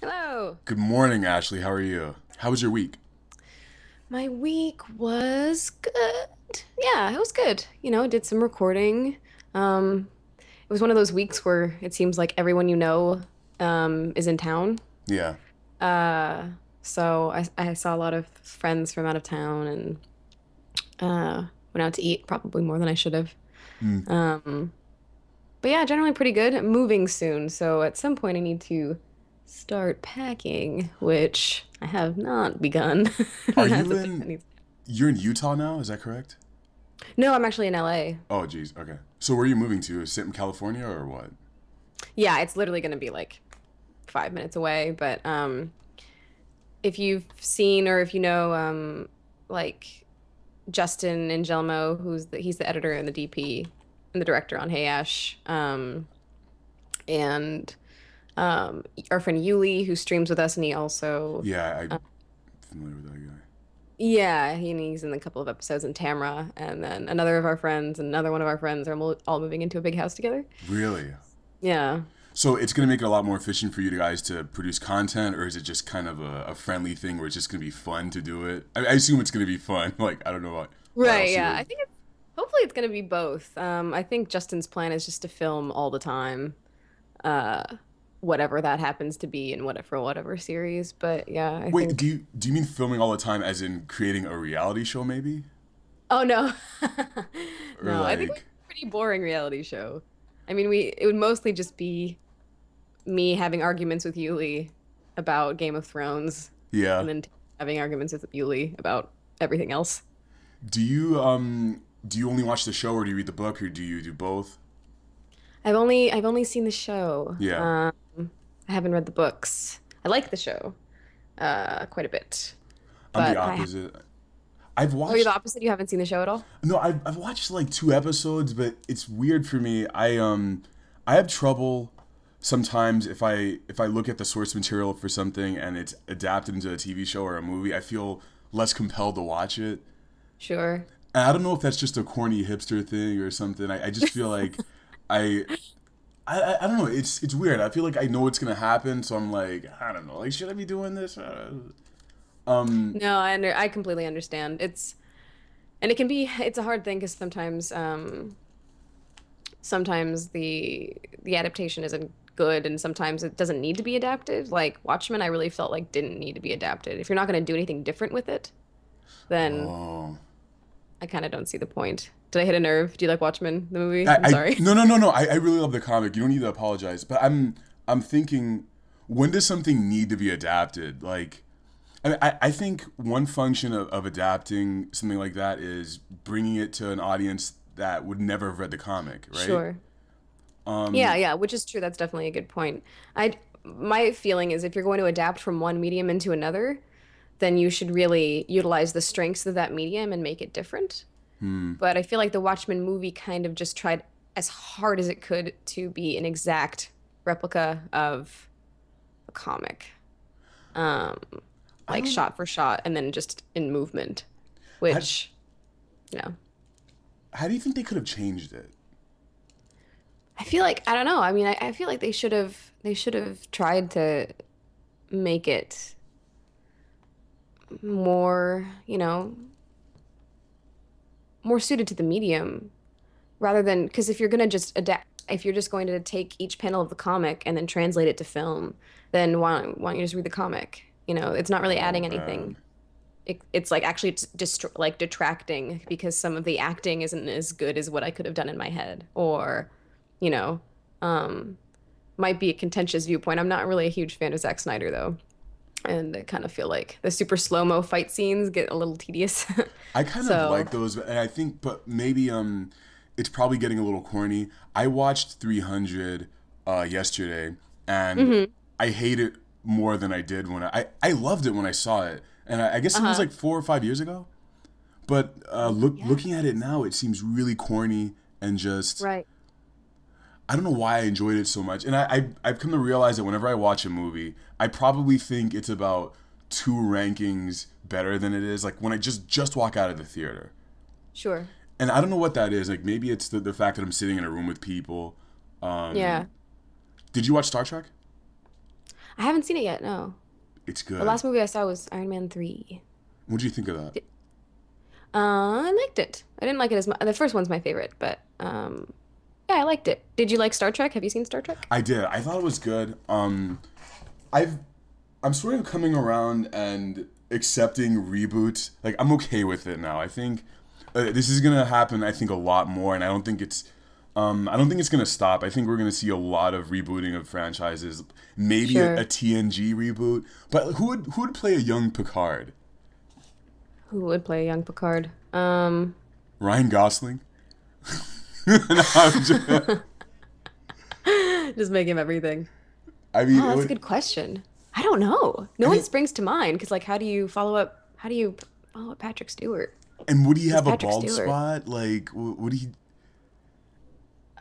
Hello. Good morning, Ashley. How are you? How was your week? My week was good. Yeah, it was good. I did some recording. It was one of those weeks where it seems like everyone is in town. Yeah. Uh, so I saw a lot of friends from out of town and went out to eat probably more than I should have. Mm. Um, but yeah, generally pretty good. I'm moving soon, so at some point I need to start packing, which I have not begun. Are That's you a thing in? that needs. You're in Utah now. Is that correct? No, I'm actually in LA. Oh, geez. Okay. So where are you moving to? Is it in California or what? Yeah, it's literally going to be like 5 minutes away. But if you've seen or if you know, like Justin Angelmo, he's the editor and the DP and the director on Hey Ash, and our friend Yuli, who streams with us, and he also, Yeah, uh, I'm familiar with that guy. yeah, he's in a couple of episodes in Tamra, and then another of our friends and another one of our friends are all moving into a big house together. Really? Yeah. So it's gonna make it a lot more efficient for you guys to produce content, or is it just kind of a friendly thing where it's just gonna be fun to do it? I assume it's gonna be fun. Like I don't know what Right, else you yeah. I would. think hopefully it's gonna be both. I think Justin's plan is just to film all the time, uh, whatever that happens to be in whatever series. But yeah, I Wait, think. do you mean filming all the time, as in creating a reality show, maybe, Oh no, or no. I think it was like? a pretty boring reality show. I mean, we it would mostly just be me having arguments with Yuli about Game of Thrones, Yeah. and then having arguments with Yuli about everything else. Do you only watch the show, or do you read the book, or do you do both? I've only seen the show. Yeah. I haven't read the books. I like the show quite a bit, I'm the but opposite. I've oh, you're the watched opposite. You haven't seen the show at all? no, I've watched like two episodes, but it's weird for me. I have trouble sometimes if I look at the source material for something and it's adapted into a TV show or a movie, I feel less compelled to watch it. Sure. And I don't know if that's just a corny hipster thing or something. I just feel like I I don't know. It's weird. I feel like I know what's gonna happen, so I'm like, I don't know. Like, should I be doing this? Um, No, I completely understand. It's a hard thing because sometimes the adaptation isn't good and sometimes it doesn't need to be adapted. Like Watchmen, I really felt like didn't need to be adapted. If you're not going to do anything different with it, then oh, I kind of don't see the point. Did I hit a nerve? Do you like Watchmen, the movie? I'm sorry. no, no, no, no. I really love the comic. You don't need to apologize. But I'm thinking, when does something need to be adapted? Like, I think one function of adapting something like that is bringing it to an audience that would never have read the comic, right? Sure. Yeah, Um, yeah, which is true. That's definitely a good point. My feeling is if you're going to adapt from one medium into another, then you should really utilize the strengths of that medium and make it different. hmm. But I feel like the Watchmen movie kind of just tried as hard as it could to be an exact replica of the comic, um, I like don't. shot for shot, and then just in movement, How, which, you know, how do you think they could have changed it? I feel like I don't know. I mean, I feel like they should have tried to make it more, more suited to the medium rather than because if you're just going to take each panel of the comic and then translate it to film, then why don't you just read the comic? It's not really Oh adding man. anything. It's like actually it's like detracting because some of the acting isn't as good as what I could have done in my head, or, you know, um, might be a contentious viewpoint. I'm not really a huge fan of Zack Snyder though, and I kind of feel like the super slow-mo fight scenes get a little tedious. I kind of So, like those, and I think, but maybe it's probably getting a little corny. I watched 300 yesterday, and hmm. I hate it more than I did when I loved it when I saw it, and I guess it was Uh-huh. like 4 or 5 years ago. But Yeah. looking at it now, it seems really corny and just Right. I don't know why I enjoyed it so much. And I've come to realize that whenever I watch a movie, I probably think it's about two rankings better than it is. Like when I just walk out of the theater. Sure. And I don't know what that is. Like maybe it's the fact that I'm sitting in a room with people. Yeah. Um, did you watch Star Trek? I haven't seen it yet, no. It's The good. last movie I saw was Iron Man 3. What do you think of that? I liked it. I didn't like it as much. The first one's my favorite, but yeah, I liked it. Did you like Star Trek? Have you seen Star Trek? I did. I thought it was good. I've I'm sort of coming around and accepting reboots. Like I'm okay with it now. I think this is gonna happen. I think a lot more, and I don't think it's gonna stop. I think we're gonna see a lot of rebooting of franchises. Maybe a Sure. TNG reboot. But who would play a young Picard? Who would play young Picard? Ryan Gosling. No, Just make him everything. I mean, Oh, that's a good question. I don't know. No I one mean, springs to mind because, like, how do you follow up? How do you follow up Patrick Stewart? and would he Who's have a Patrick bald Stewart? spot? Like, would he?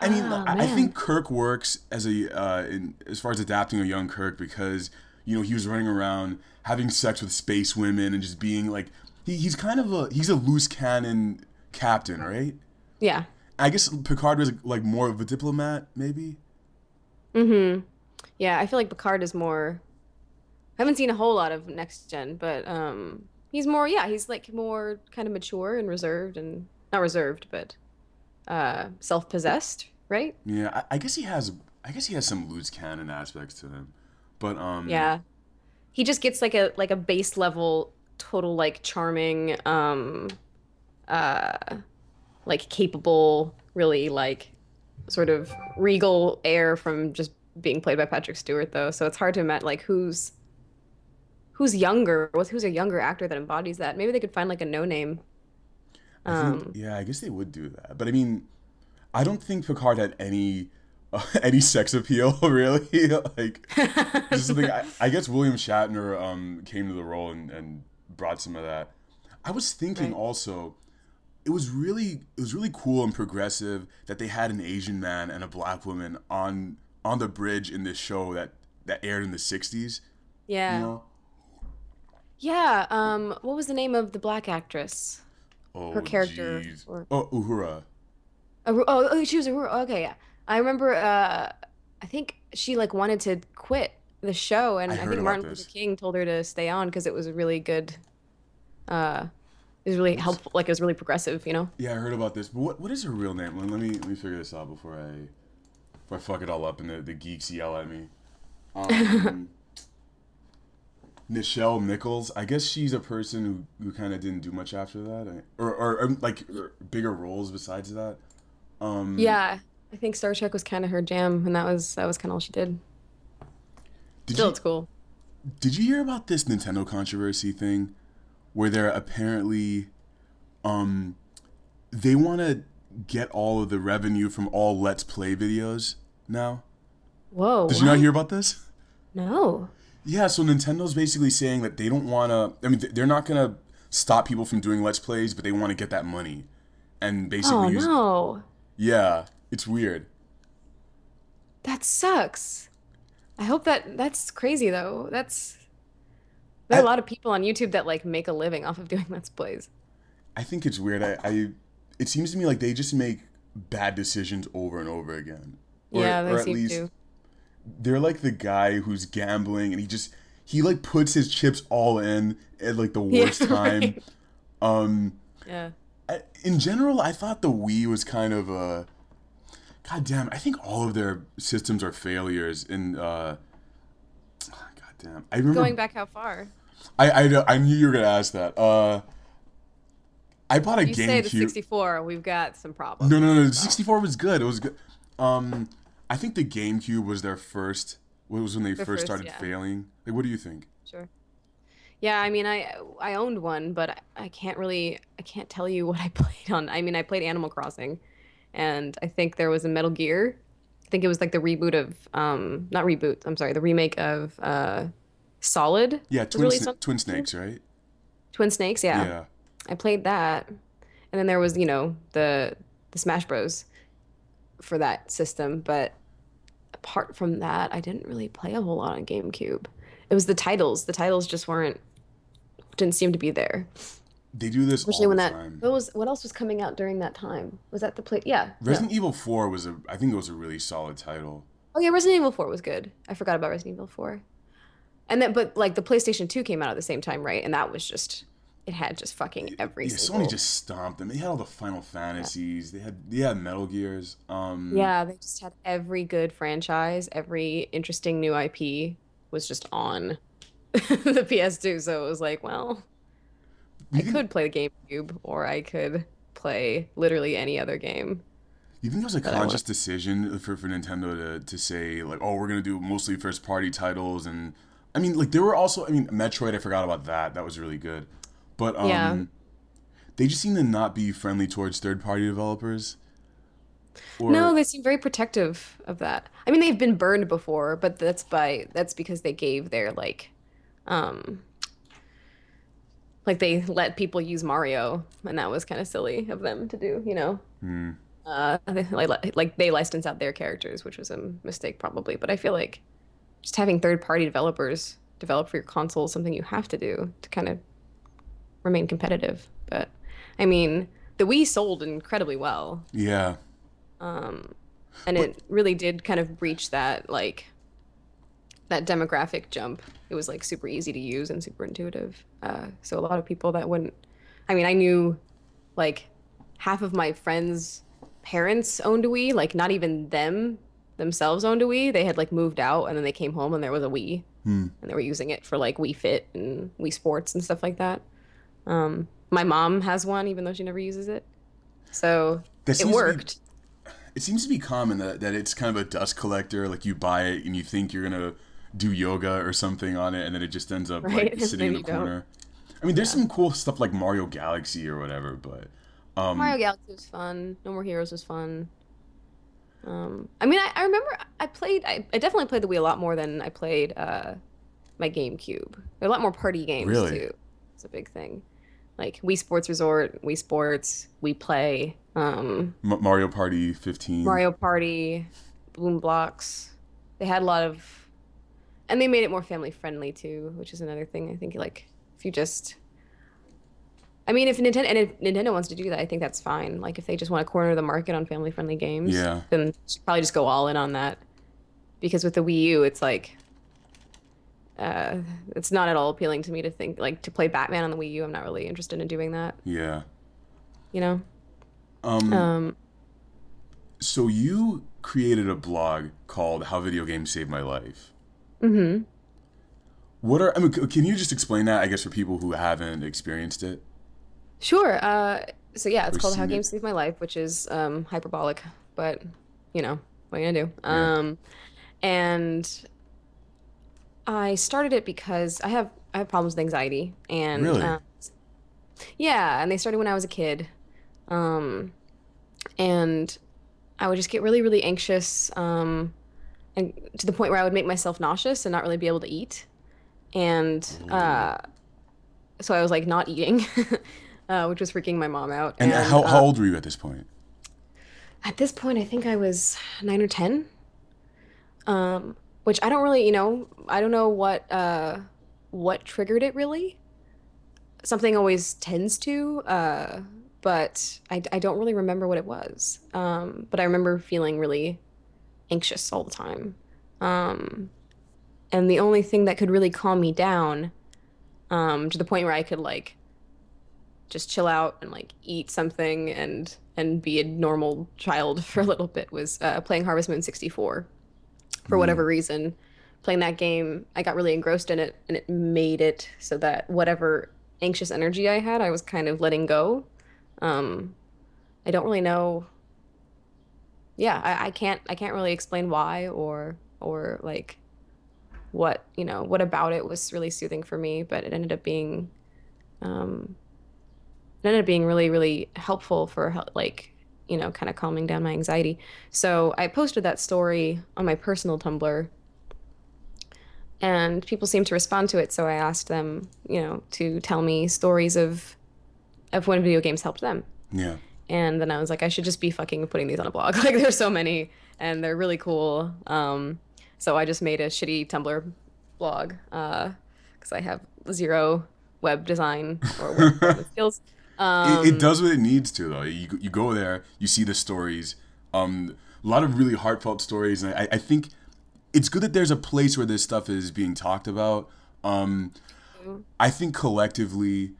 I mean, Oh I think man. Kirk works as as far as adapting a young Kirk because he was running around having sex with space women and just being like he's kind of he's a loose cannon captain, right? Yeah. I guess Picard was like more of a diplomat, maybe. Mm-hmm. Yeah, I feel like Picard is more. I haven't seen a whole lot of Next Gen, but he's more. Yeah, he's like more kind of mature and reserved, and not reserved, but self-possessed, right? Yeah, I guess he has. I guess he has some loose cannon aspects to him, but Yeah. He just gets like a base level total like charming uh like capable really like sort of regal air from just being played by Patrick Stewart though. So it's hard to imagine like who's younger, who's a younger actor that embodies that. Maybe they could find like a no name. I think Um yeah, I guess they would do that. But I mean, I don't think Picard had any any sex appeal really. Like just something. I guess William Shatner came to the role and brought some of that. I was thinking Right. also it was really cool and progressive that they had an Asian man and a black woman on the bridge in this show that aired in the '60s. You Yeah. know? Yeah, what was the name of the black actress? Her Oh character jeez. or Oh Uhura. She was a okay, yeah. I remember I think she like wanted to quit the show I and I heard think about Martin Luther this. King told her to stay on because it was a really good it was really helpful like it was really progressive, you know? Yeah, I heard about this. But what is her real name? Let me figure this out before I fuck it all up and the geeks yell at me. Um, Nichelle Nichols. I guess she's a person who kind of didn't do much after that, or bigger roles besides that. Um, Yeah, I think Star Trek was kind of her jam and that was kind of all she did. did Still you it's cool. did you hear about this Nintendo controversy thing where they're apparently um they want to get all of the revenue from all Let's Play videos now? Whoa, Did you not what? hear about this? No. Yeah, so Nintendo's basically saying that they don't want to. I mean, they're not gonna stop people from doing Let's Plays, but they want to get that money and basically Oh use. no. Yeah, it's weird. That sucks. I hope that's crazy though. There are a I lot of people on YouTube that like make a living off of doing Let's Plays. I think it's weird. It seems to me like they just make bad decisions over and over again, Yeah, they or at seem least to. they're like the guy who's gambling and he like puts his chips all in at like the Yeah, worst time. right. Um, Yeah. in general, I thought the Wii was kind of a God damn, I think all of their systems are failures. And God damn, I Going remember back how far? I knew you were gonna ask that. I bought a If you say the GameCube. 64, we've got some No, problems. no, no. The So, 64 was good. It was good. I think the GameCube was their first. What was when they the first first, started yeah, failing? Like, what do you think? sure. Yeah, I mean, I owned one, but I can't really I can't tell you what I played on. I mean, I played Animal Crossing, and I think there was a Metal Gear. I think it was like the reboot of not reboot. I'm sorry, the remake of Solid Yeah, was released on Twin PlayStation. Snakes, right? Twin Snakes, yeah. Yeah. I played that. And then there was, the Smash Bros for that system, but apart from that, I didn't really play a whole lot on GameCube. It was the titles. The titles just didn't seem to be there. They do this Especially all when the that time. what else was coming out during that time? Was that the play? Yeah, no. Resident Evil 4 was I think it was a really solid title. Oh yeah, Resident Evil 4 was good. I forgot about Resident Evil 4. And then, but like the PlayStation 2 came out at the same time, right? And that was just, it had just fucking every Yeah, Sony single. just stomped them. They had all the Final Yeah. Fantasies. They had Metal Gears. Yeah, they just had every good franchise, every interesting new IP was just on the PS2. So it was like, well, I You think could play the GameCube or I could play literally any other game you think it was a that I want. conscious decision for Nintendo to say like, oh, we're gonna do mostly first party titles, and I mean like there were also, I mean, Metroid, I forgot about that. That was really good, but Yeah. they just seem to not be friendly towards third party developers. No, Or they seem very protective of that. I mean, they've been burned before, but that's because they gave their um like they let people use Mario, and that was kind of silly of them to do, you know. hmm, Like they licensed out their characters, which was a mistake probably, but I feel like just having third-party developers develop for your console is something you have to do to kind of remain competitive. But I mean, the Wii sold incredibly well. yeah, Um, and but it really did kind of breach that that demographic jump. It was like super easy to use and super intuitive. So a lot of people that wouldn't, I mean, I knew like half of my friends' parents owned a Wii, like not even them themselves owned a Wii. They had like moved out and then they came home and there was a Wii hmm, and they were using it for like Wii Fit and Wii Sports and stuff like that. My mom has one even though she never uses it. So that it seems to be worked. it seems to be common that it's kind of a dust collector. Like you buy it and you think you're gonna do yoga or something on it, and then it just ends up like Right? And sitting in then the you don't. corner. I mean, there's Yeah. some cool stuff like Mario Galaxy or whatever, but Mario Galaxy was fun. No More Heroes was fun. I mean, I remember I definitely played the Wii a lot more than I played my GameCube. There are a lot more party games really, too. It's a big thing. Like Wii Sports Resort, Wii Sports, Wii Play, Mario Party 15. Mario Party, Boom Blocks. They had a lot of, and they made it more family friendly too, which is another thing. I think like if you just I mean, if Nintendo wants to do that, I think that's fine. Like, if they just want to corner the market on family-friendly games, Yeah, then they should probably just go all in on that. Because with the Wii U, it's like, uh, it's not at all appealing to me to think like to play Batman on the Wii U. I'm not really interested in doing that, yeah. you know? Um, Um, so you created a blog called "How Video Games Saved My Life." hmm What are, I mean, can you just explain that? I guess for people who haven't experienced it Sure. So yeah, it's or called How seen it. Games Save My Life, which is hyperbolic, but you know, what are you gonna do? Yeah, And I started it because I have problems with anxiety, and really. yeah, and they started when I was a kid. Um, and I would just get really, really anxious, and to the point where I would make myself nauseous and not really be able to eat. And Oh. so I was like not eating, which was freaking my mom out. And And how old were you at this point? at this point, I think I was 9 or 10. Which I don't really, I don't know what triggered it really. Something always tends to, but I don't really remember what it was. But I remember feeling really anxious all the time. Um, and the only thing that could really calm me down, to the point where I could like just chill out and like eat something and be a normal child for a little bit was playing Harvest Moon 64. For Hmm. whatever reason, playing that game, I got really engrossed in it and it made it so that whatever anxious energy I had, I was kind of letting go. Um, I don't really know. Yeah, I can't really explain why or like what, what about it was really soothing for me, but um it ended up being really, really helpful for like, kind of calming down my anxiety. So I posted that story on my personal Tumblr and people seemed to respond to it. So I asked them, to tell me stories of when video games helped them. Yeah. And then I was like, I should just be fucking putting these on a blog. Like there's so many and they're really cool. So I just made a shitty Tumblr blog, because I have zero web design or web development skills. It Um, does what it needs to though. You go there, you see the stories, a lot of really heartfelt stories, and I think it's good that there's a place where this stuff is being talked about. I think collectively,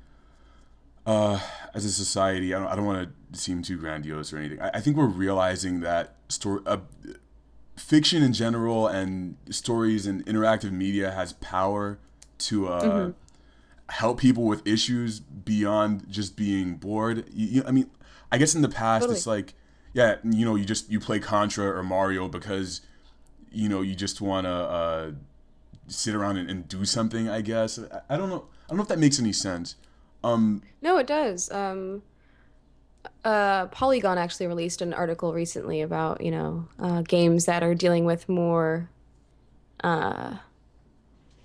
as a society, I don't want to seem too grandiose or anything. I think we're realizing that fiction in general and stories and interactive media has power to help people with issues beyond just being bored. I mean, I guess in the past Totally. it's like, yeah, you play Contra or Mario because you just want to sit around and do something. I guess I don't know. I don't know if that makes any sense. No, it does. Polygon actually released an article recently about, games that are dealing with more, uh,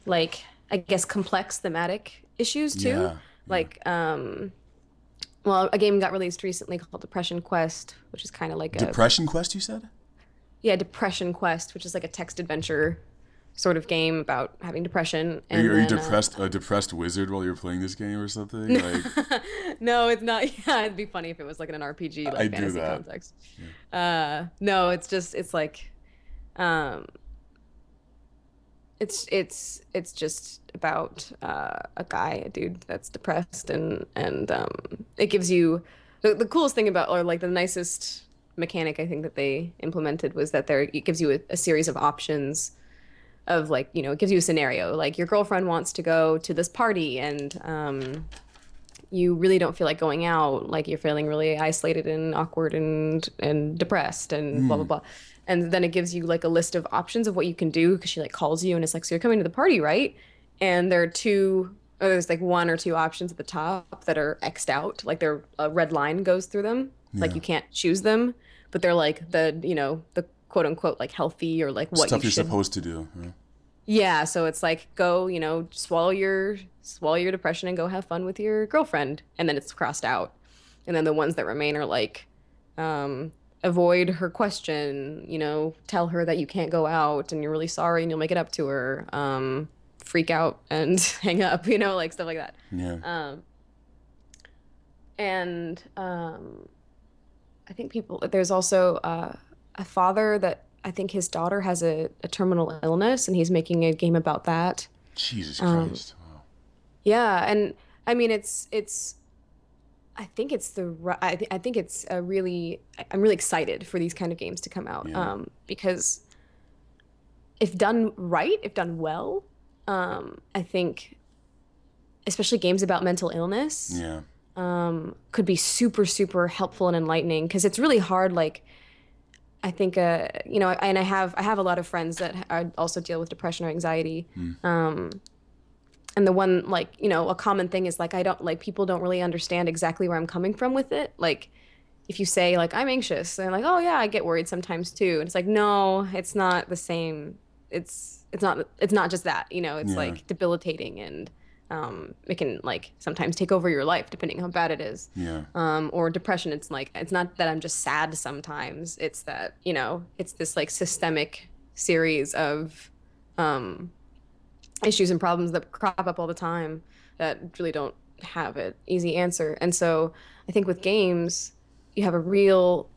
like, I guess, complex thematic issues too. Yeah, yeah. Like, well, a game got released recently called Depression Quest, which is kind of like Depression Quest, you said? yeah, Depression Quest, which is like a text adventure sort of game about having depression. Are you, And are you then, depressed, a depressed wizard while you're playing this game or something? Like, no, it's not. Yeah, it'd be funny if it was like in an RPG, I like do fantasy that. context. Yeah. No, it's like, um, it's just about a guy, a dude that's depressed, and it gives you the coolest thing about, or like the nicest mechanic I think that they implemented was that it gives you a series of options of like, it gives you a scenario like your girlfriend wants to go to this party and you really don't feel like going out, like you're feeling really isolated and awkward and depressed and blah blah Mm, blah. And then it gives you like a list of options of what you can do because she like calls you and it's like, so you're coming to the party, right? And there are two, or there's like one or two options at the top that are X'd out, like they're a red line goes through them, like yeah. you can't choose them, but they're like the quote unquote like healthy or like what you Stuff you're should. supposed to do. Yeah. Yeah, so it's like go, swallow your depression and go have fun with your girlfriend, and then it's crossed out. And then the ones that remain are like avoid her question, tell her that you can't go out and you're really sorry and you'll make it up to her. Freak out and hang up, like stuff like that. Yeah. Um and I think there's also a father that I think his daughter has a terminal illness and he's making a game about that. Jesus Um, Christ. Wow. yeah, and I mean I think it's I think it's I'm really excited for these kind of games to come out Yeah. because if done right, if done well, I think especially games about mental illness Yeah. could be super super helpful and enlightening because it's really hard like I think, and I have a lot of friends that also deal with depression or anxiety. Mm. And the one like, a common thing is like I don't like people don't really understand exactly where I'm coming from with it. Like if you say like I'm anxious, and like, oh yeah, I get worried sometimes too. And it's like, no, it's not the same. It's not just that, it's Yeah. like debilitating and it can like sometimes take over your life depending how bad it is. Yeah. Or depression, it's like it's not that I'm just sad sometimes. It's that, it's this like systemic series of um issues and problems that crop up all the time that really don't have an easy answer. And so I think with games, you have a real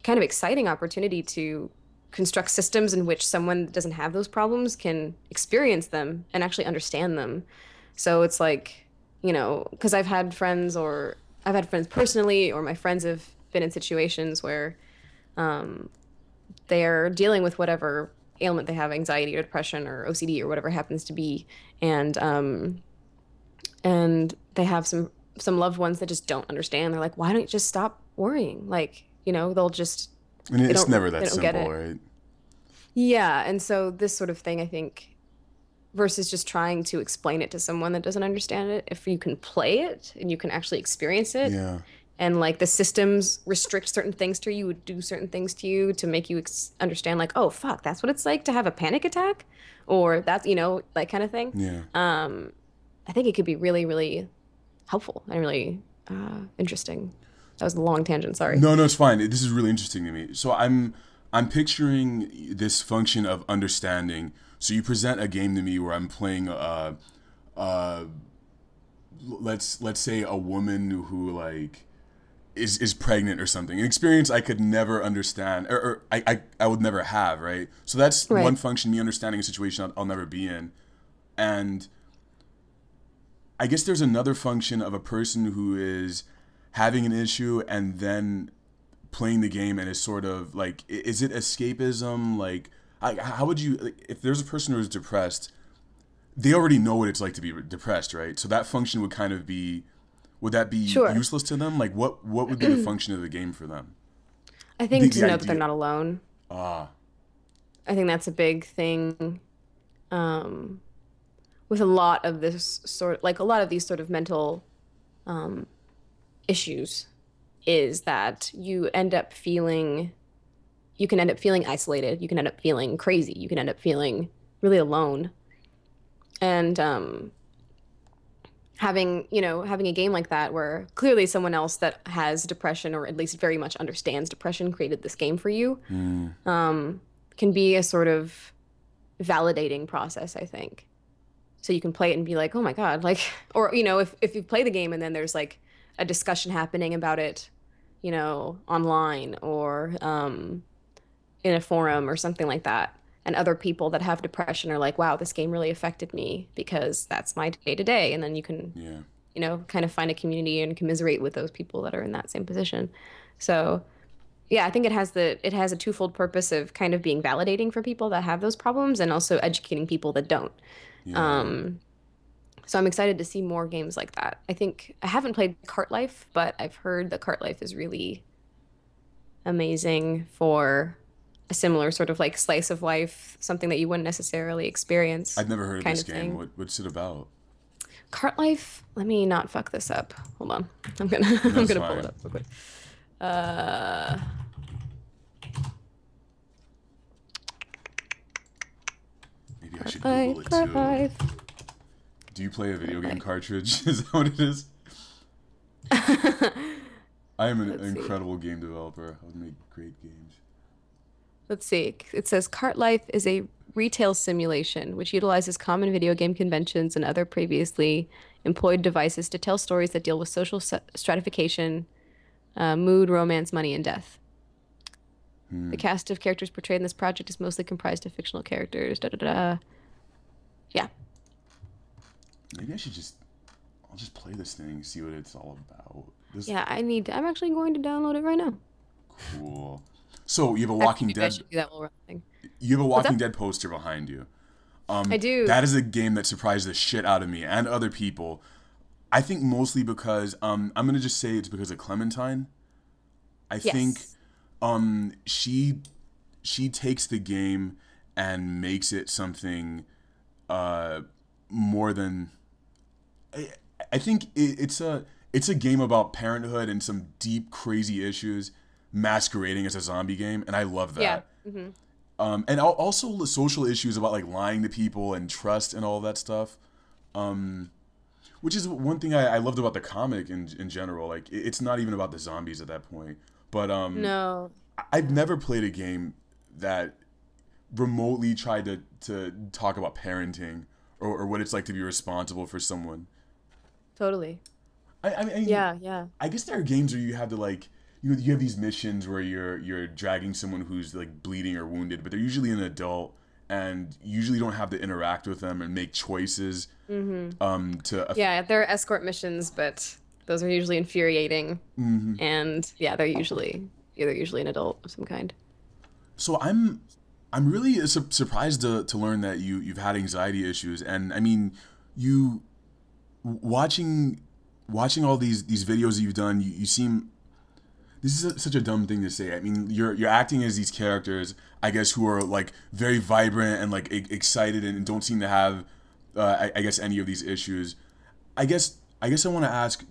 kind of exciting opportunity to construct systems in which someone that doesn't have those problems can experience them and actually understand them. So it's like, because I've had friends personally, or my friends have been in situations where um, they're dealing with whatever ailment they have, anxiety or depression or OCD or whatever it happens to be, and they have some loved ones that just don't understand. They're like, why don't you just stop worrying? Like, they'll just And they it's don't never they that don't get simple, it. right? Yeah, and so this sort of thing, I think, versus just trying to explain it to someone that doesn't understand it, if you can play it and you can actually experience it, Yeah. and like the systems restrict certain things to you, do certain things to you to make you understand, like, oh, fuck, that's what it's like to have a panic attack, or that's, that kind of thing. Yeah. I think it could be really, really helpful and really interesting. That was a long tangent, sorry. No, no, it's fine. This is really interesting to me. So I'm picturing this function of understanding. So you present a game to me where I'm playing uh let's say a woman who like is pregnant or something. An experience I could never understand, or I would never have, right? So that's one Right. function, me understanding a situation I'll never be in. And I guess there's another function of a person who is having an issue and then playing the game and is sort of like, is it escapism? Like, how would you, like, if there's a person who is depressed, they already know what it's like to be depressed, right? So that function would kind of be, would that be Sure. useless to them? Like, what would be the function of the game for them? I think to The know that they're idea. not alone. Ah, I think that's a big thing. Um, with a lot of this sort, like a lot of these sort of mental issues, is that you can end up feeling isolated, you can end up feeling crazy, you can end up feeling really alone. And having a game like that where clearly someone else that has depression or at least very much understands depression created this game for you, hmm, can be a sort of validating process, I think. So you can play it and be like, oh my God, like, or, if you play the game and then there's like a discussion happening about it, online or in a forum or something like that. And other people that have depression are like, wow, this game really affected me because that's my day to day. And then you can, yeah. kind of find a community and commiserate with those people that are in that same position. So yeah, I think it has a twofold purpose of kind of being validating for people that have those problems and also educating people that don't. Yeah. Um, so I'm excited to see more games like that. I think I haven't played Cart Life, but I've heard that Cart Life is really amazing for a similar sort of like slice of life, something that you wouldn't necessarily experience I've never heard of kind this of game. thing. What's it about? Cart Life, let me not fuck this up. Hold on. I'm gonna I'm That's gonna pull it fine. up real quick. Uh, Maybe I Cart should Google Life, it Cart too. Life. Do you play a video game Okay. cartridge? Is that what it is? I am an Let's see. incredible game developer. I would make great games. Let's see. It says Cart Life is a retail simulation which utilizes common video game conventions and other previously employed devices to tell stories that deal with social stratification, mood, romance, money, and death. The Hmm. cast of characters portrayed in this project is mostly comprised of fictional characters. Da da da. Yeah. Maybe I should just. I'll just play this thing, see what it's all about. This Yeah, I'm actually going to download it right now. cool. So you have a Actually, Walking maybe I Dead. should do that while we're running. You have a What's Walking up? Dead poster behind you. I do. That is a game that surprised the shit out of me and other people. I think mostly because I'm gonna just say it's because of Clementine. I think Yes. she takes the game and makes it something uh more than I, I think it's a game about parenthood and some deep crazy issues masquerading as a zombie game, and I love Yeah. that. Hmm. And also the social issues about like lying to people and trust and all that stuff. Which is one thing I loved about the comic in general. Like it's not even about the zombies at that point. But No, I've never played a game that remotely tried to talk about parenting or what it's like to be responsible for someone. totally. I mean, Yeah, yeah. I guess there are games where you have to like you have these missions where you're dragging someone who's like bleeding or wounded, but they're usually an adult and you usually don't have to interact with them and make choices Hmm. to Yeah, there are escort missions, but those are usually infuriating. mhm. And yeah, they're usually an adult of some kind. So I'm really surprised to learn that you've had anxiety issues, and I mean you watching all these videos that you've done, you seem this is such a dumb thing to say. I mean, you're acting as these characters, I guess, who are like very vibrant and like excited and don't seem to have, I guess, any of these issues. I guess I want to ask,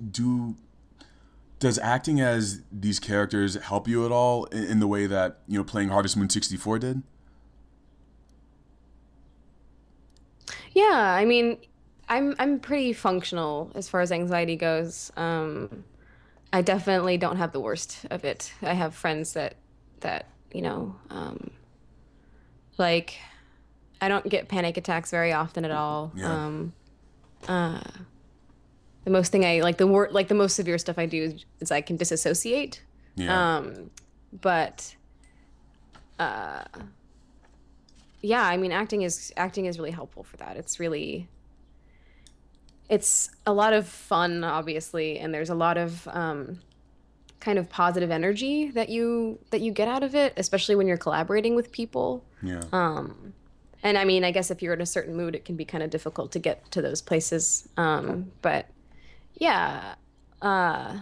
does acting as these characters help you at all in the way that playing Harvest Moon 64 did? Yeah, I mean, I'm pretty functional as far as anxiety goes. I definitely don't have the worst of it. I have friends that, like I don't get panic attacks very often at all. Yeah. Uh, the most thing I like the word like the most severe stuff I do is I can disassociate. Yeah. Um, but uh, yeah, I mean, acting is really helpful for that. It's a lot of fun, obviously, and there's a lot of kind of positive energy that you get out of it, especially when you're collaborating with people. Yeah. And I mean, I guess if you're in a certain mood, it can be kind of difficult to get to those places. But yeah, uh,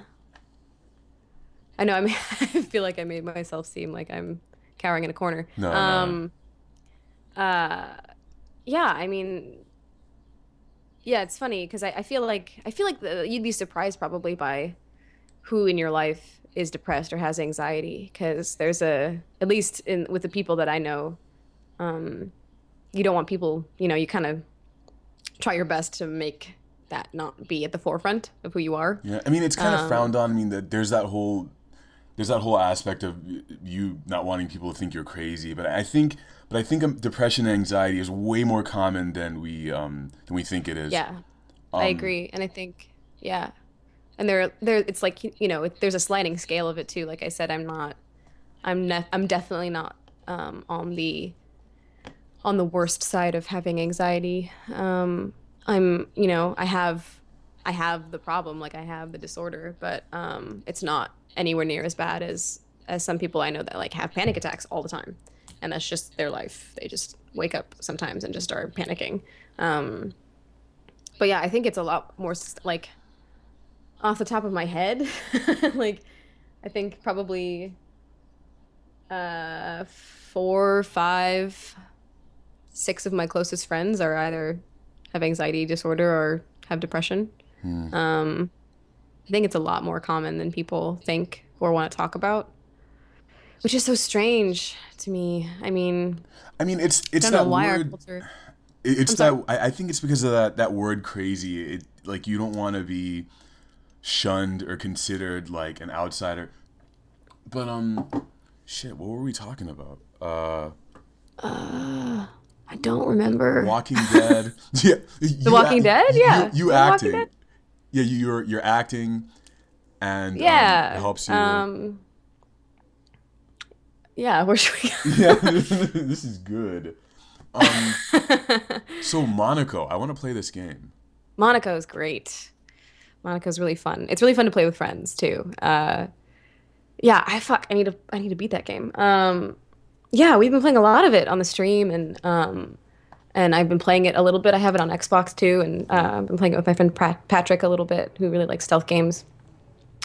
I know. I mean, I feel like I made myself seem like I'm cowering in a corner. No, no. Uh, yeah, I mean, yeah, it's funny because I feel like you'd be surprised probably by who in your life is depressed or has anxiety because there's a at least in with the people that I know, um, you don't want people, you kind of try your best to make that not be at the forefront of who you are. Yeah. I mean, it's kind of Um, frowned on. I mean, that there's that whole aspect of you not wanting people to think you're crazy. But I think depression and anxiety is way more common than we think it is. yeah, I Um, agree, and I think yeah, and there it's like there's a sliding scale of it too. Like I said, I'm definitely not on the worst side of having anxiety. I have the problem, like I have the disorder, but it's not anywhere near as bad as some people I know that like have panic attacks all the time. And that's just their life. They just wake up sometimes and just start panicking. Um, but yeah, I think it's a lot more like off the top of my head. Like I think probably four, five, six of my closest friends are either have anxiety disorder or have depression. hmm. Um, I think it's a lot more common than people think or want to talk about, which is so strange to me. I mean, I mean, I it's don't know that why our word. culture. It's I'm sorry. that I think it's because of that word crazy. It like you don't want to be shunned or considered like an outsider. But shit, what were we talking about? Uh, I don't remember. Walking Dead. Yeah, The Walking Dead? Yeah. you The Walking Dead? acting. Yeah, you're acting, and it Yeah. helps you. Yeah, where should we Yeah, go? this is good. Um, so Monaco, I want to play this game. Monaco's great. Monaco's really fun. It's really fun to play with friends too. Yeah, I need to beat that game. Yeah, we've been playing a lot of it on the stream and I've been playing it a little bit. I have it on Xbox too, and I've been playing it with my friend Patrick a little bit, who really likes stealth games.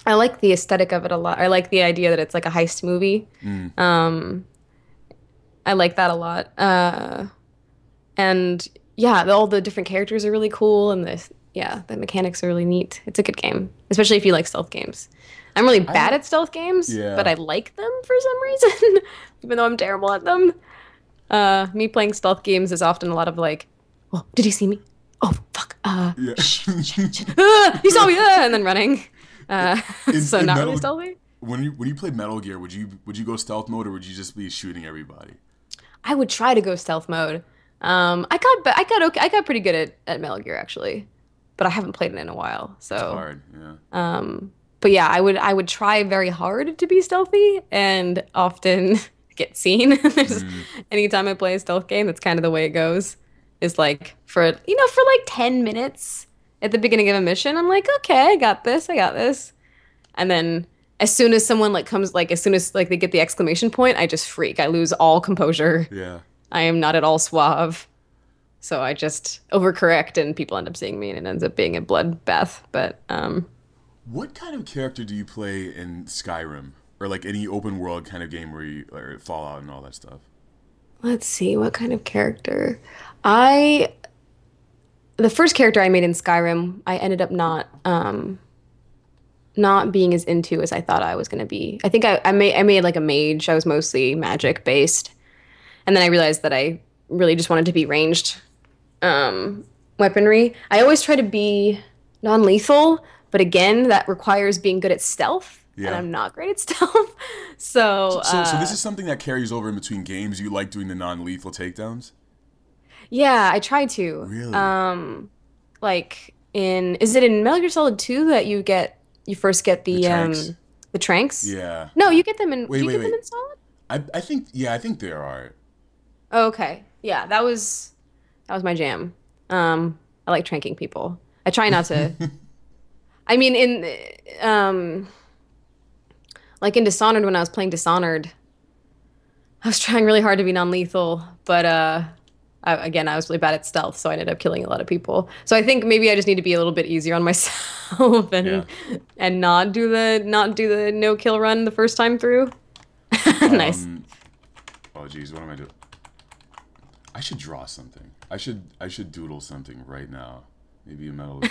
I like the aesthetic of it a lot. I like the idea that it's like a heist movie. Mm. Um, I like that a lot. And yeah, all the different characters are really cool, and the mechanics are really neat. It's a good game, especially if you like stealth games. I'm really I bad don't. at stealth games, but Yeah. I like them for some reason, even though I'm terrible at them. Me playing stealth games is often a lot of like, oh, did he see me? Oh, fuck. Yeah. Shit. Ah, he saw me, and then running. So In not really Metal, stealthy. when you played Metal Gear, would you go stealth mode or would you just be shooting everybody? I would try to go stealth mode. I got okay. I got pretty good at Metal Gear actually, but I haven't played it in a while. It's So, hard. Yeah. but yeah, I would try very hard to be stealthy and often get seen. There's, Mm. anytime I play a stealth game, that's kind of the way it goes. Is like for like 10 minutes at the beginning of a mission, I'm like, okay, I got this, I got this. And then as soon as someone like comes like as soon as like they get the exclamation point, I just freak. I lose all composure. Yeah. I am not at all suave. So I just overcorrect and people end up seeing me and it ends up being a bloodbath. But What kind of character do you play in Skyrim or like any open world kind of game where you or Fallout and all that stuff? let's see what kind of character. I the first character I made in Skyrim, I ended up not being as into as I thought I was gonna be. I think I made like a mage. I was mostly magic based. And then I realized that I really just wanted to be ranged weaponry. I always try to be non-lethal, but again, that requires being good at stealth, and Yeah. I'm not great at stealth. So, So this is something that carries over in between games. You like doing the non-lethal takedowns? yeah, I try to. Really? Like in is it in Metal Gear Solid 2 that you first get The tranks. the tranks? Yeah. No, you get them in Wait, do you wait, get them wait. in Solid? I think yeah, I think there are. Oh, okay. Yeah, that was my jam. I like tranking people. I try not to. I mean in um like in Dishonored when I was playing Dishonored, I was trying really hard to be non-lethal, but again, I was really bad at stealth, so I ended up killing a lot of people. So I think maybe I just need to be a little bit easier on myself Yeah. and not do the no kill run the first time through. Nice. Um. Oh, geez, what am I doing? I should draw something. I should doodle something right now. Maybe a metal.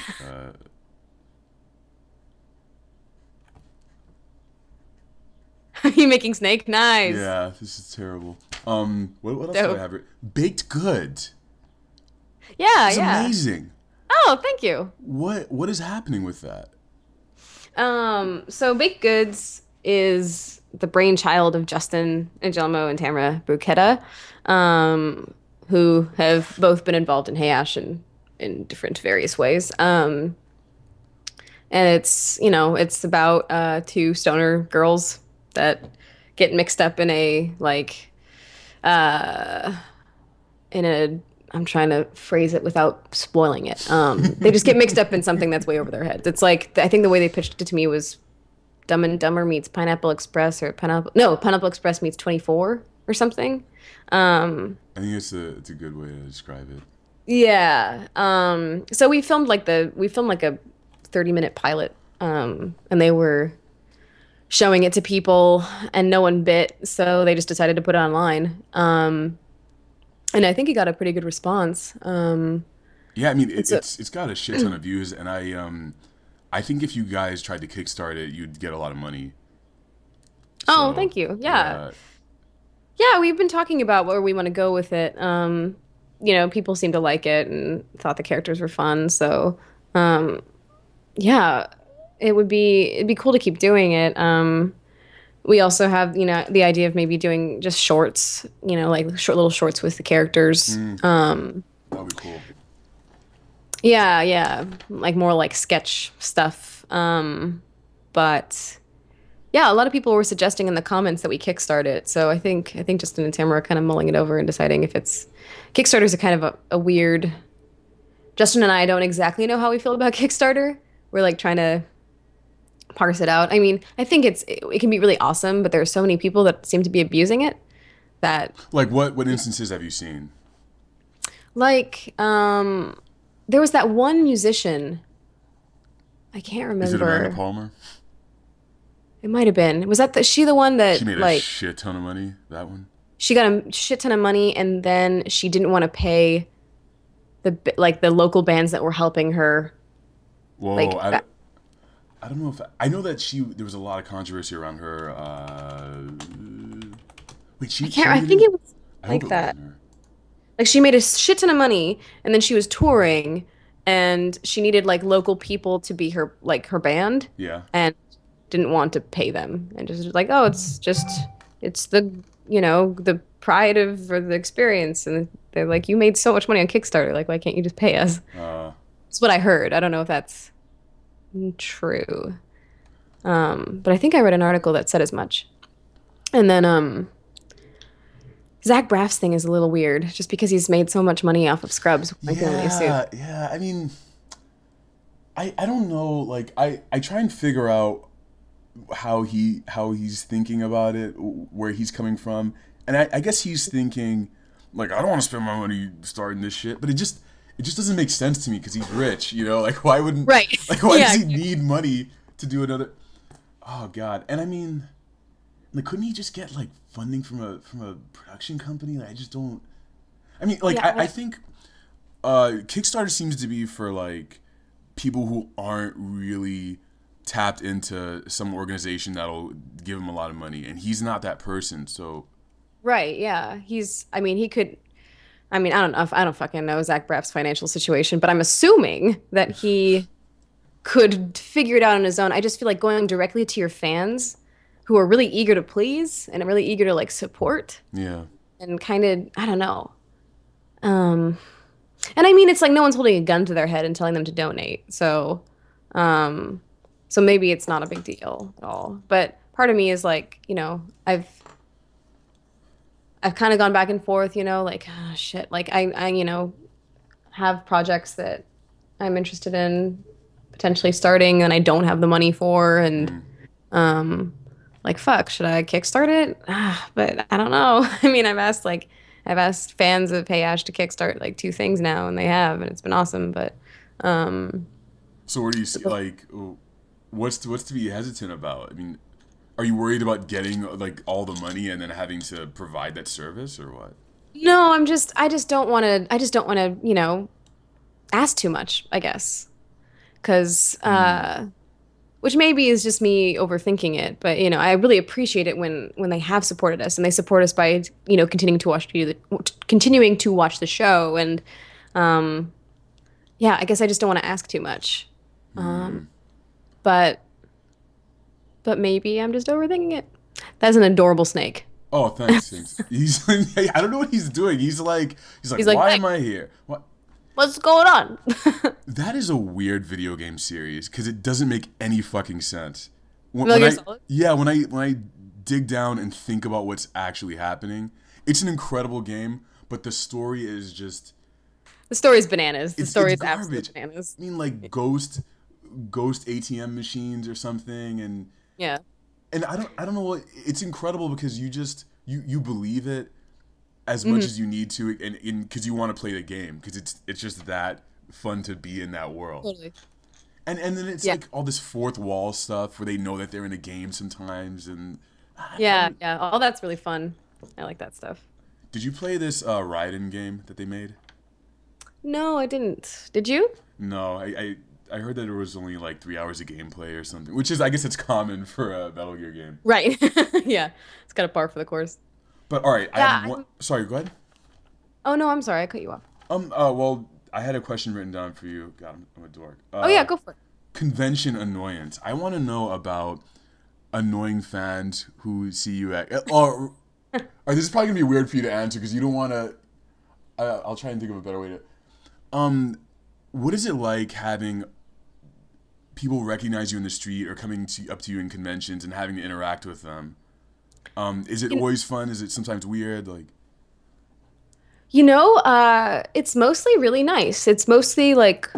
You making snake? Nice. Yeah, this is terrible. What else do I Dope. have here? Baked goods. Yeah, It's yeah. amazing. Oh, thank you. What is happening with that? So Baked Goods is the brainchild of Justin Angelmo and Tamara Bruchetta, who have both been involved in Hayash in different various ways. And it's, you know, it's about two stoner girls that get mixed up in a uh in a I'm trying to phrase it without spoiling it. They just get mixed up in something that's way over their heads. It's like I think the way they pitched it to me was Dumb and Dumber meets Pineapple Express or Pineapple Express meets 24 or something. Um, I think it's a good way to describe it. yeah. So we filmed like a 30-minute pilot. And they were showing it to people and no one bit, so they just decided to put it online. And I think he got a pretty good response. Yeah, I mean It's a it's got a shit ton of views, and I think if you guys tried to kickstart it, you'd get a lot of money. Oh, So thank you. Yeah. yeah, Yeah, we've been talking about where we want to go with it. You know, people seem to like it and thought the characters were fun. So, um, yeah, it'd be cool to keep doing it. We also have, you know, the idea of maybe doing just shorts, you know, like short little shorts with the characters. that'd be cool. Yeah, yeah, like more like sketch stuff. But yeah, a lot of people were suggesting in the comments that we kickstart it. So I think Justin and Tamara are kind of mulling it over and deciding if it's Kickstarter's a kind of a weird. Justin and I don't exactly know how we feel about Kickstarter. We're like trying to parse it out. I mean, I think it can be really awesome, but there are so many people that seem to be abusing it that Like what instances have you seen? like there was that one musician, I can't Is it Amanda remember. Palmer? It might have been. Was that she the one She that made a like shit ton of money. That one. she got a shit ton of money and then she didn't want to pay like the local bands that were helping her Whoa, like that. I don't know if I know that there was a lot of controversy around her. Wait, I she can't I made think it. it was I hope like it that. wasn't her. Like she made a shit ton of money and then she was touring and she needed like local people to be her band Yeah. and didn't want to pay them and just like, oh, it's the you know, the pride of or the experience and they're like, you made so much money on Kickstarter, like why can't you just pay us? Uh, That's what I heard. I don't know if that's true. But I think I read an article that said as much. And then Zach Braff's thing is a little weird, just because he's made so much money off of Scrubs. I can only assume. yeah, yeah. I mean, I don't know. Like I try and figure out how he's thinking about it, where he's coming from, and I guess he's thinking like I don't want to spend my money starting this shit, but it just doesn't make sense to me because he's rich, you know. Like why wouldn't Right. like why does Yeah. he need money to do another? Oh God, and I mean, like couldn't he just get like funding from a production company? Like I just don't. I mean, like Yeah. I think Kickstarter seems to be for like people who aren't really tapped into some organization that'll give him a lot of money, and he's not that person. So Right. Yeah. I mean, he could. I mean, I don't know if I don't fucking know Zach Braff's financial situation, but I'm assuming that he could figure it out on his own. I just feel like going directly to your fans who are really eager to please and really eager to like support yeah, and kind of, I don't know. Um, And I mean, it's like no one's holding a gun to their head and telling them to donate. Um, so maybe it's not a big deal at all. But part of me is like, I've kind of gone back and forth, like, ah, shit, like I have projects that I'm interested in potentially starting and I don't have the money for, and Mm. um, like, fuck, should I kickstart it? But I don't know. I mean, I've asked fans of Hey Ash to kickstart like two things now, and they have, and it's been awesome. But um, So what do you see? Like, what's to be hesitant about? I mean, are you worried about getting like all the money and then having to provide that service, or what? no, I just don't want to, ask too much, I guess, because Mm. which maybe is just me overthinking it, but I really appreciate it when they have supported us and they support us by continuing to watch the show, and um, yeah, I guess I just don't want to ask too much, um, Mm. but maybe I'm just overthinking it. That's an adorable snake. Oh, thanks, thanks. He's I don't know what he's doing. He's like, He's like, why Mike, am I here? What? what's going on? That is a weird video game series because it doesn't make any fucking sense. Metal When Gear I Solid. yeah, when I dig down and think about what's actually happening, it's an incredible game, but the story is just The story's bananas. The it's story is absolute garbage. bananas. I mean, like ghost ATM machines or something, Yeah. and I don't know what it's incredible because you believe it as much Hmm. as you need to, and because you want to play the game because it's just that fun to be in that world. Totally. And then it's Yeah. like all this fourth wall stuff where they know that they're in a game sometimes. And I Yeah. don't. Yeah. All that's really fun. I like that stuff. Did you play this Raiden game that they made? No, I didn't. Did you? No, I heard that there was only like 3 hours of gameplay or something, which is I guess it's common for a Metal Gear game. Right. Yeah. It's got a par for the course. But all right, I have Yeah. one. Sorry, go ahead. Oh no, I'm sorry. I cut you off. Well, I had a question written down for you. God, I'm a dork. Oh yeah, go for it. Convention annoyance. I want to know about annoying fans who see you at. Or this is probably gonna be weird for you to answer because you don't want to. I'll try and think of a better way to. Um, what is it like having people recognize you in the street or up to you in conventions and having to interact with them? Is it You, always fun? Is it sometimes weird? Like, it's mostly really nice. It's mostly like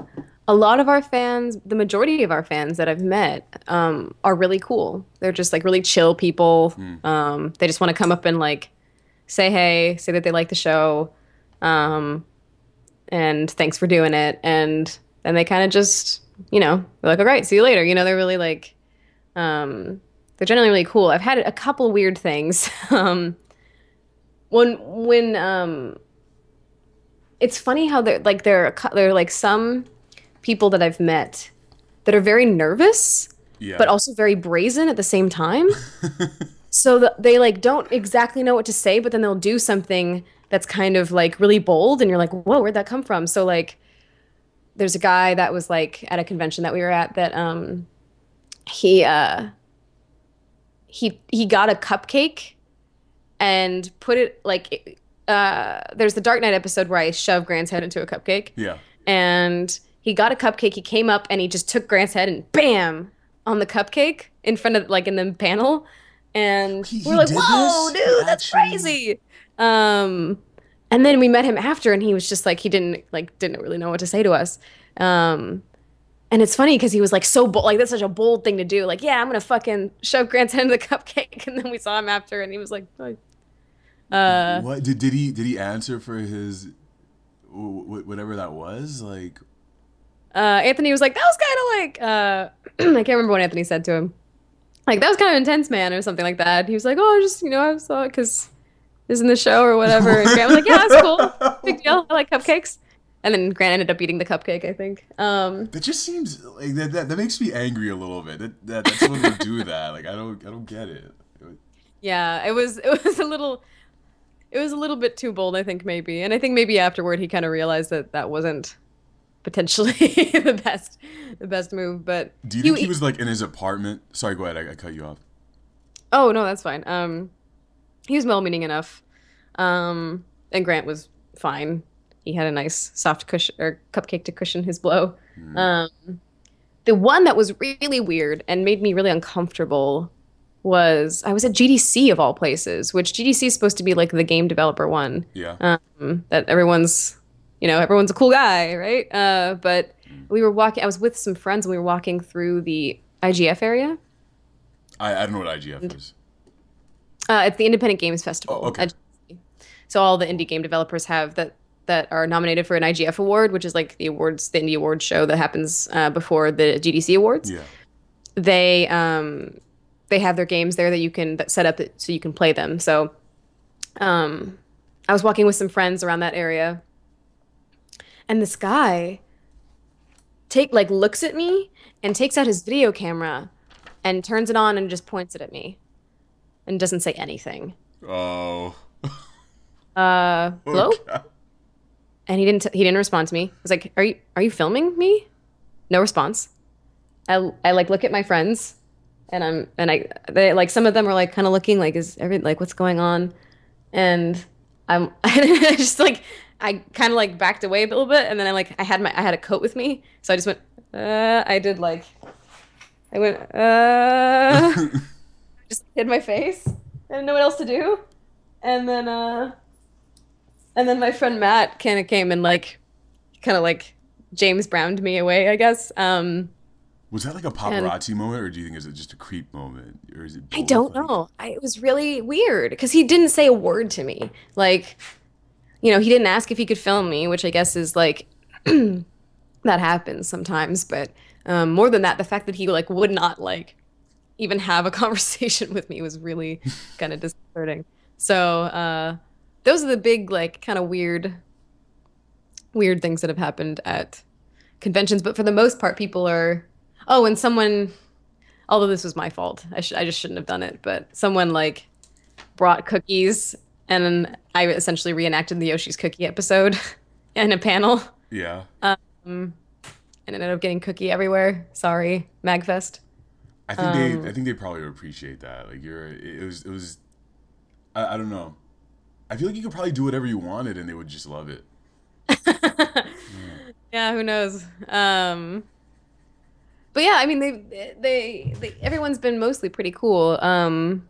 a lot of our fans, the majority of our fans that I've met, are really cool. They're just like really chill people. hmm, They just want to come up and like say hey, say that they like the show, um, and thanks for doing it. And then they kind of just, they're like, all right, see you later. They're really like, um, they're generally really cool. I've had a couple weird things. When it's funny how there are like some people that I've met that are very nervous, yeah. but also very brazen at the same time. So they like don't exactly know what to say, but then they'll do something that's kind of like really bold, and you're like, whoa, where'd that come from? So like, there's a guy that was like at a convention that we were at that he uh he got a cupcake and put it like there's the Dark Knight episode where I shove Grant's head into a cupcake, Yeah. and he got a cupcake. He came up and he just took Grant's head and bam on the cupcake in front of like in the panel, and we're He like, did "Whoa, this. He dude, that's actually. crazy!" Um, and then we met him after, and he was just like he didn't really know what to say to us. Um, and it's funny because he was like so bold, like that's such a bold thing to do. Like, yeah, I'm gonna fucking shove Grant's head into the cupcake, and then we saw him after, and he was like, "Hi." Uh, What did he answer for his whatever that was like? Anthony was like, that was kind of like, I can't remember what Anthony said to him. Like, that was kind of intense, man, or something like that. He was like, oh, just, I saw it because it was in the show or whatever. And Grant was like, yeah, that's cool. Big deal. I like cupcakes. And then Grant ended up eating the cupcake, I think. That just seems like that makes me angry a little bit. That someone would do that. Like I don't get it. Yeah, it was a little bit too bold, I think, maybe. And I think maybe afterward he kind of realized that that wasn't potentially the best move. But Do you think he was like in his apartment? Sorry, go ahead. I cut you off. oh no, that's fine. He was well-meaning enough. And Grant was fine. he had a nice soft cushion or cupcake to cushion his blow. Um, the one that was really weird and made me really uncomfortable was I was at GDC of all places, which GDC is supposed to be like the game developer one. Yeah. That everyone's a cool guy, right? But we were walking, I was with some friends and we were walking through the IGF area. I don't know what IGF is. It's the Independent Games Oh, Festival. okay. So all the indie game developers have that are nominated for an IGF award, which is like the awards, the indie award show that happens before the GDC awards. Yeah. They they have their games there that you can that set up so you can play them. So I was walking with some friends around that area, and this guy looks at me and takes out his video camera and turns it on and just points it at me and doesn't say anything. Oh. Hello? Okay. And he didn't respond to me. I was like, "Are you filming me?" No response. I like look at my friends, and they like some of them are like kind of looking like what's going on, and I just like I kind of like backed away a little bit, and then I had a coat with me, so I just went I went just hid my face. I didn't know what else to do, and then my friend Matt kind of came and kind of like James Browned me away, I guess. Was that like a And paparazzi moment, or do you think is it just a creep moment, or is it I both? don't Like, know. It was really weird because he didn't say a word to me. Like, he didn't ask if he could film me, which I guess is like that happens sometimes. But more than that, the fact that he like would not like even have a conversation with me was really kind of disconcerting. So those are the big like kind of weird things that have happened at conventions. But for the most part, people are. Oh, and someone, although this was my fault, I just shouldn't have done it. But someone like brought cookies, and then I essentially reenacted the Yoshi's Cookie episode in a panel, yeah. and ended up getting cookie everywhere. Sorry, Magfest. I think they probably would appreciate that. Like it was. I don't know. I feel like you could probably do whatever you wanted, and they would just love it. Yeah, who knows? But yeah, I mean, everyone's been mostly pretty cool. The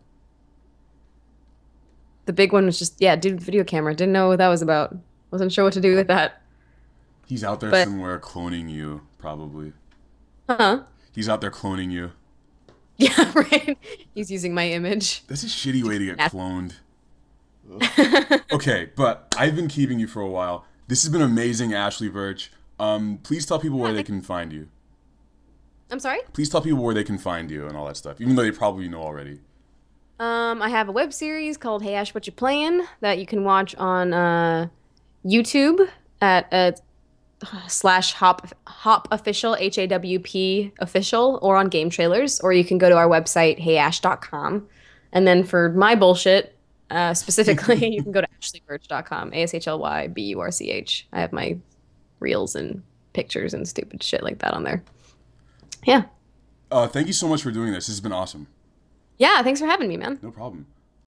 big one was just, yeah, dude, video camera. Didn't know what that was about. Wasn't sure what to do with that. He's out there But, somewhere cloning you, probably. huh? He's out there cloning you. Yeah, right. He's using my image. That's a shitty way to get Nat- cloned. Okay, but I've been keeping you for a while. This has been amazing, Ashley Burch. Please tell people where Yeah, they can find you. I'm sorry? Please tell people where they can find you and all that stuff, even though they probably know already. I have a web series called Hey Ash, What You Playing that you can watch on YouTube at /hop official HAWP official or on Game Trailers, or you can go to our website heyash.com. And then for my bullshit specifically, you can go to ashleyburch.com, ASHLYBURCH. I have my reels and pictures and stupid shit like that on there. Yeah. Thank you so much for doing this. This has been awesome. Yeah, thanks for having me, man. No problem.